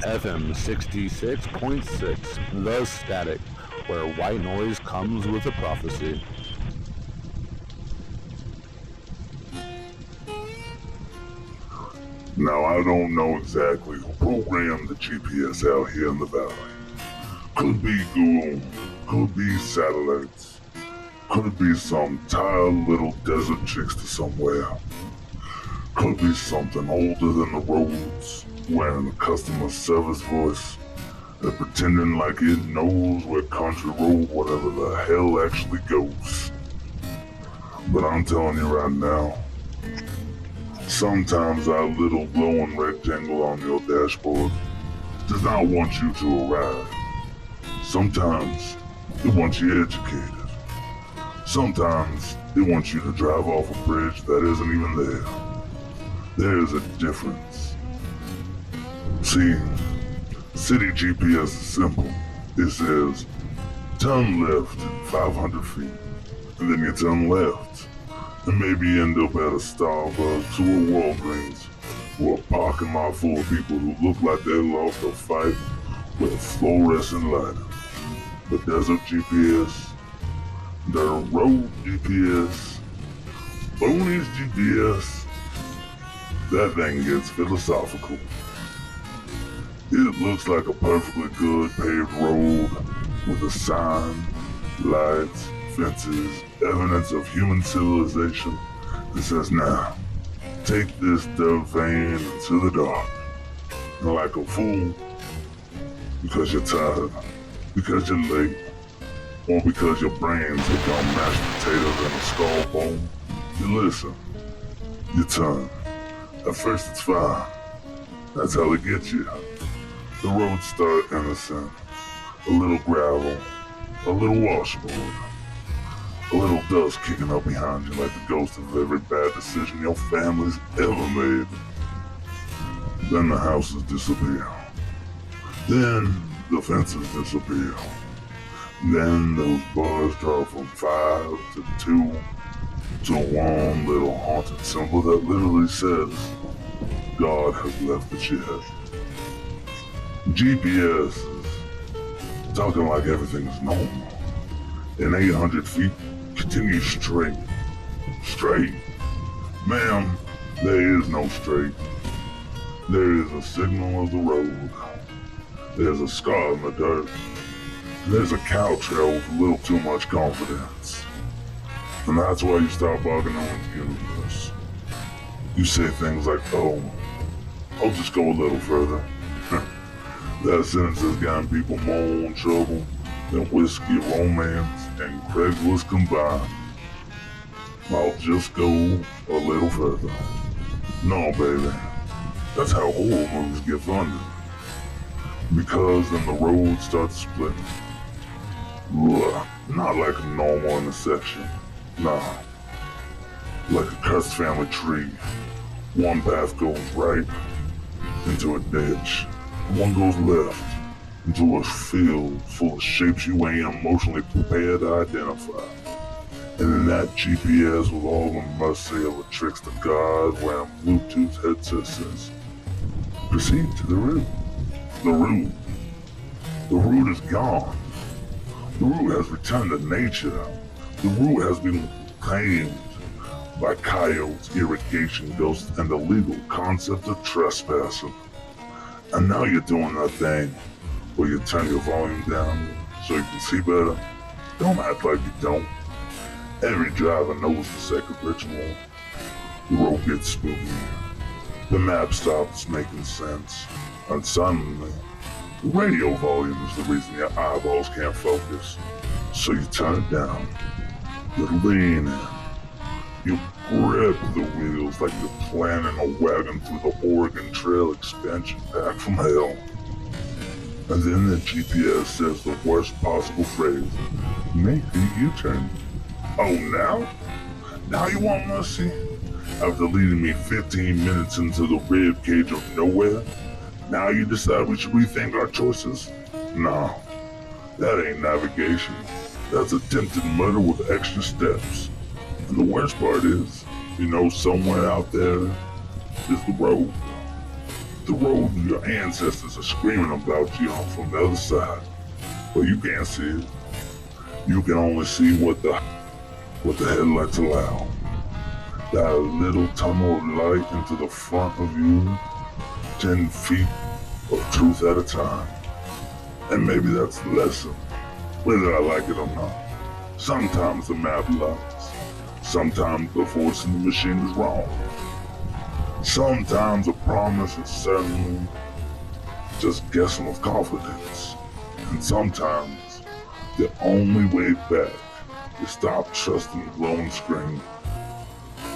FM 66.6, The Static, where white noise comes with a prophecy. Now, I don't know exactly who programmed the GPS out here in the valley. Could be Google, could be satellites, could be some tired little desert chicks to somewhere. Could be something older than the roads, wearing a customer service voice, and pretending like it knows where country road whatever the hell actually goes. But I'm telling you right now, sometimes our little glowing rectangle on your dashboard does not want you to arrive. Sometimes it wants you educated. Sometimes it wants you to drive off a bridge that isn't even there. There is a difference. See, city GPS is simple. It says, turn left 500 feet, and then you turn left, and maybe you end up at a Starbucks or a Walgreens, or a parking lot full of people who look like they lost a fight with a fluorescent lighter. The desert GPS, the road GPS, Boney's GPS, that thing gets philosophical. It looks like a perfectly good paved road with a sign, lights, fences, evidence of human civilization that says, now, take this dirt vein into the dark. And like a fool, because you're tired, because you're late, or because your brains become mashed potatoes in a skull bone, you listen, you turn. At first it's fine. That's how they get you. The roads start innocent. A little gravel, a little washboard, a little dust kicking up behind you like the ghost of every bad decision your family's ever made. Then the houses disappear. Then the fences disappear. Then those bars drop from 5 to 2 to one little haunted symbol that literally says, God has left the shed. GPS is talking like everything is normal. In 800 feet, continue straight. Straight. Ma'am, there is no straight. There is a signal of the road. There's a scar in the dirt. There's a cow trail with a little too much confidence. And that's why you start bargaining with the universe. You say things like, oh, I'll just go a little further. That sentence has gotten people more in trouble than whiskey, romance, and Craigslist combined. I'll just go a little further. No, baby. That's how horror movies get funded. Because then the road starts splitting. Ugh, not like a normal intersection. Nah. Like a cursed family tree. One path goes right into a ditch. One goes left into a field full of shapes you ain't emotionally prepared to identify. And then that GPS with all the mercy of a trickster god wearing Bluetooth headset says, proceed to the route. The route. The route is gone. The route has returned to nature. The route has been claimed by coyotes, irrigation ghosts, and the legal concept of trespassing. And now you're doing that thing where you turn your volume down so you can see better. Don't act like you don't. Every driver knows the sacred ritual. The road gets spooky. The map stops making sense. And suddenly, the radio volume is the reason your eyeballs can't focus. So you turn it down. You lean in. You grip the wheels like you're planning a wagon through the Oregon Trail expansion pack from hell. And then the GPS says the worst possible phrase, make the U-turn. Oh, now? Now you want mercy? After leading me 15 minutes into the rib cage of nowhere, now you decide we should rethink our choices? No, that ain't navigation. That's attempted murder with extra steps. And the worst part is, somewhere out there is the road. The road your ancestors are screaming about you on from the other side. But you can't see it. You can only see what the headlights allow. That little tunnel of light into the front of you, 10 feet of truth at a time. And maybe that's the lesson, whether I like it or not. Sometimes the map lies. Sometimes the voice in the machine is wrong. Sometimes a promise is certainly just guessing with confidence. And sometimes the only way back is stop trusting the glowing screen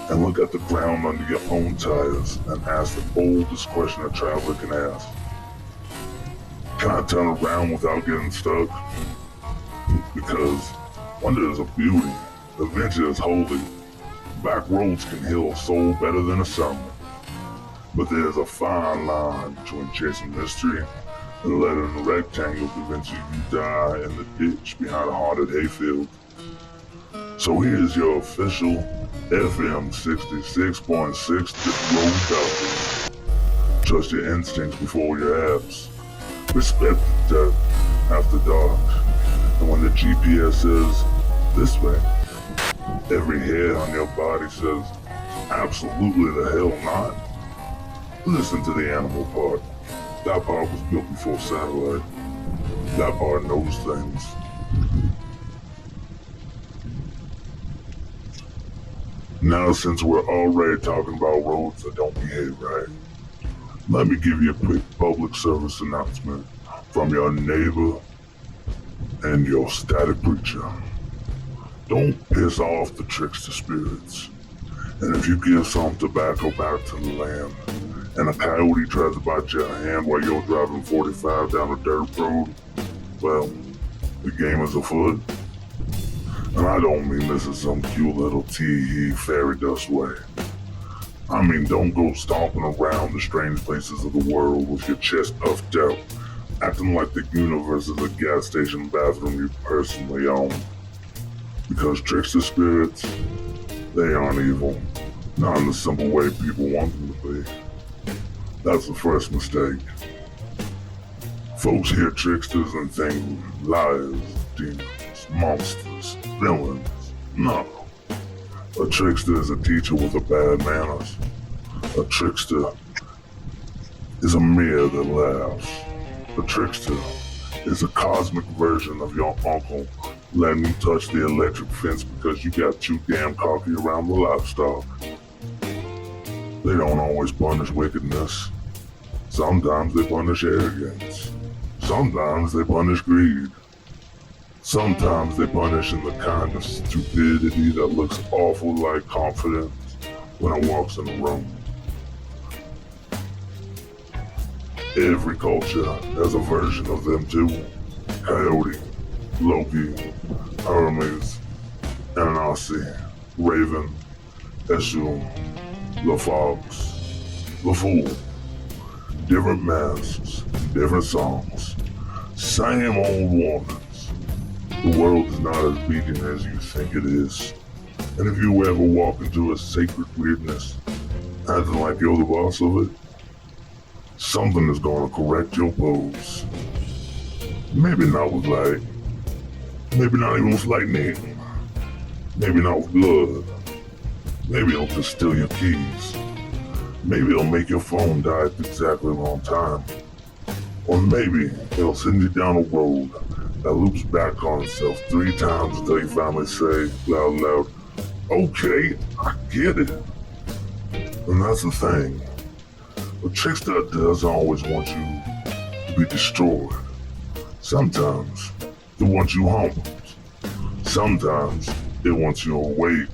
and look at the ground under your own tires and ask the boldest question a traveler can ask. Can I turn around without getting stuck? Because wonder is a beauty, adventure is holy. Back roads can heal a soul better than a sermon. But there's a fine line between chasing mystery and letting the rectangle convince you die in the ditch behind a haunted hayfield. So here's your official FM 66.6 Road Doctor. Trust your instincts before your apps. Respect the death after dark. And when the GPS says this way, every hair on your body says absolutely the hell not. Listen to the animal part. That part was built before satellite. That part knows things. Now, since we're already talking about roads that don't behave right, let me give you a quick public service announcement from your neighbor and your static preacher. Don't piss off the trickster spirits. And if you give some tobacco back to the land, and a coyote tries to bite your hand while you're driving 45 down a dirt road, well, the game is afoot. And I don't mean this in some cute little tee-hee fairy dust way. I mean, don't go stomping around the strange places of the world with your chest puffed out, acting like the universe is a gas station bathroom you personally own. Because trickster spirits, they aren't evil, not in the simple way people want them to be. That's the first mistake. Folks hear tricksters and think liars, demons, monsters, villains. No. A trickster is a teacher with a bad manners. A trickster is a mirror that laughs. A trickster is a cosmic version of your uncle letting you touch the electric fence because you got too damn cocky around the livestock. They don't always punish wickedness. Sometimes they punish arrogance. Sometimes they punish greed. Sometimes they punish in the kind of stupidity that looks awful like confidence when it walks in the room. Every culture has a version of them too. Coyote, Loki, Hermes, Anansi, Raven, Eshu, the Fox, the Fool. Different masks, different songs, same old warnings. The world is not as beaten as you think it is. And if you ever walk into a sacred weirdness, acting like you're the boss of it, something is going to correct your pose. Maybe not with light. Maybe not even with lightning. Maybe not with blood. Maybe it'll just steal your keys. Maybe it'll make your phone die at exactly the wrong time. Or maybe it'll send you down a road that loops back on itself 3 times until you finally say loud, okay, I get it. And that's the thing. A trickster doesn't always want you to be destroyed. Sometimes it wants you humbled. Sometimes it wants you awake.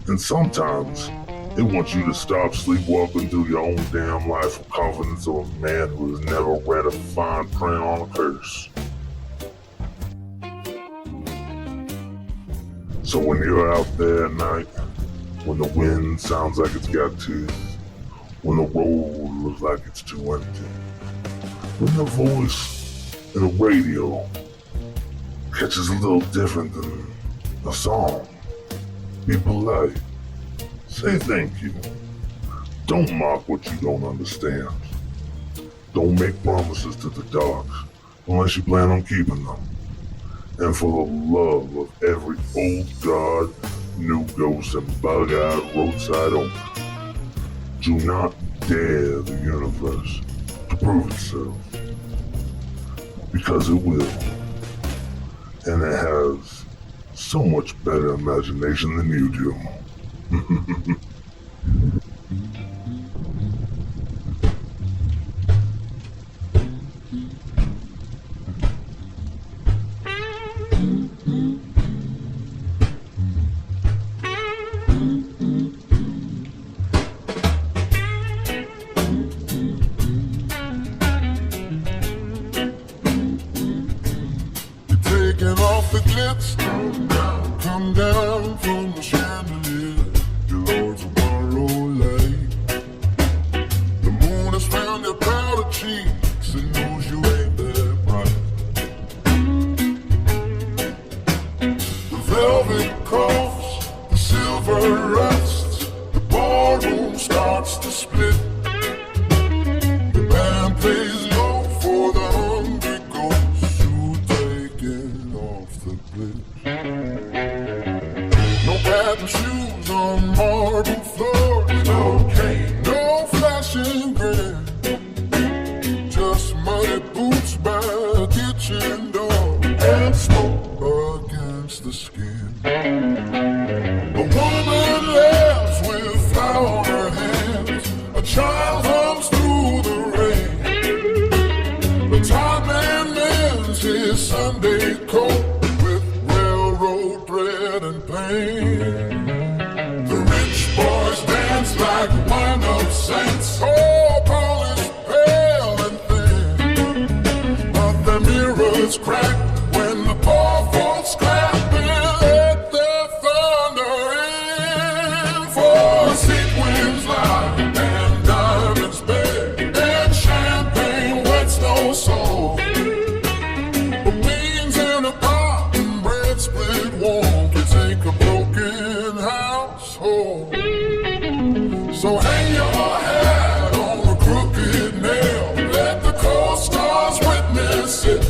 And sometimes it wants you to stop sleepwalking through your own damn life with confidence of a man who has never read a fine print on a curse. So when you're out there at night, when the wind sounds like it's got teeth, when the road looks like it's too empty, when the voice in the radio catches a little different than a song, be polite. Say thank you. Don't mock what you don't understand. Don't make promises to the dogs unless you plan on keeping them. And for the love of every old god, new ghost, and bug-eyed roadside owner, do not dare the universe to prove itself. Because it will. And it has so much better imagination than you do. Taking off the glitz, come down from the chandelier. Your lords of borrow light. The moon has found your powder cheeks and knows you ain't that bright. The velvet coughs, the silver rusts, the ballroom starts to split. The band plays low for the hungry ghosts who take it off the glitch. No patent shoes on marble floors, no cane, no flashing grin. Just muddy boots by a kitchen door and smoke against the skin. A woman laughs with flour on her hands. A child hums through the rain. The tired man mends his Sunday coat with railroad thread and pain. The rich boys dance like wind-up saints. Oh, Paul is pale and thin, but the mirrors crack when the poor folks clap and let the thunder in. For sequins lie and diamonds beg and champagne wets no soul. But beans in a pot and bread split warm can take a broken household. So hang your hat on a crooked nail, let the co-stars witness it.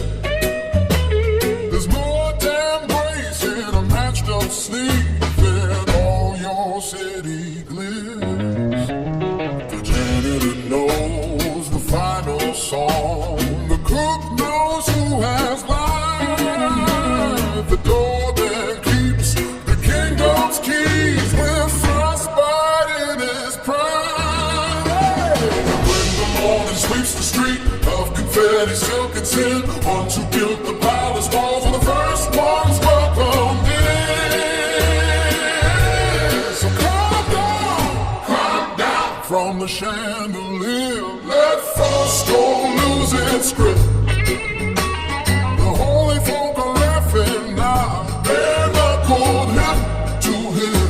There's more damn grace in a matched up sleeve than all your city glitz. The janitor knows the final song, the cook knows who has life. The door that keeps the kingdom's keys with frostbite in his prime. When the morning sweeps the street of confetti, silk and sin, ones who built the palace walls are the first ones welcomed in. So come down from the chandelier. Let Fausto lose its grip. The holy folk are laughing now. They're knuckled hip to hip.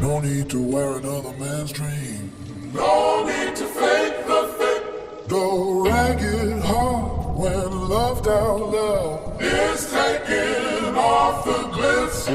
No need to wear another man's dream. No need to fake the fit. The ragged heart, when loved out loud, is taking off the glitz.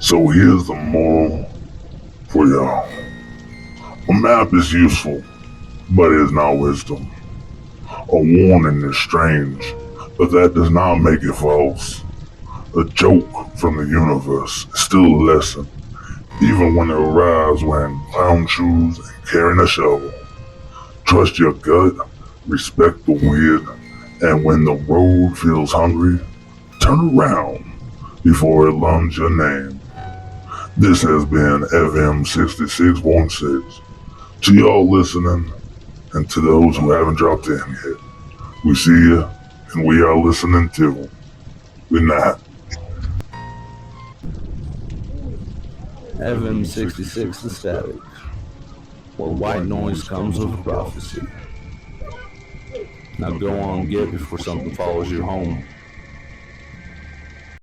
So here's the moral for y'all. A map is useful, but it is not wisdom. A warning is strange, but that does not make it false. A joke from the universe is still a lesson, even when it arrives wearing clown shoes and carrying a shovel. Trust your gut, respect the weird, and when the road feels hungry, turn around before it learns your name. This has been FM 6616. To y'all listening, and to those who haven't dropped in yet, we see you, and we are listening too. Good night. FM 66 The Static. where white noise comes with a prophecy. Now go on, get before something follows you home.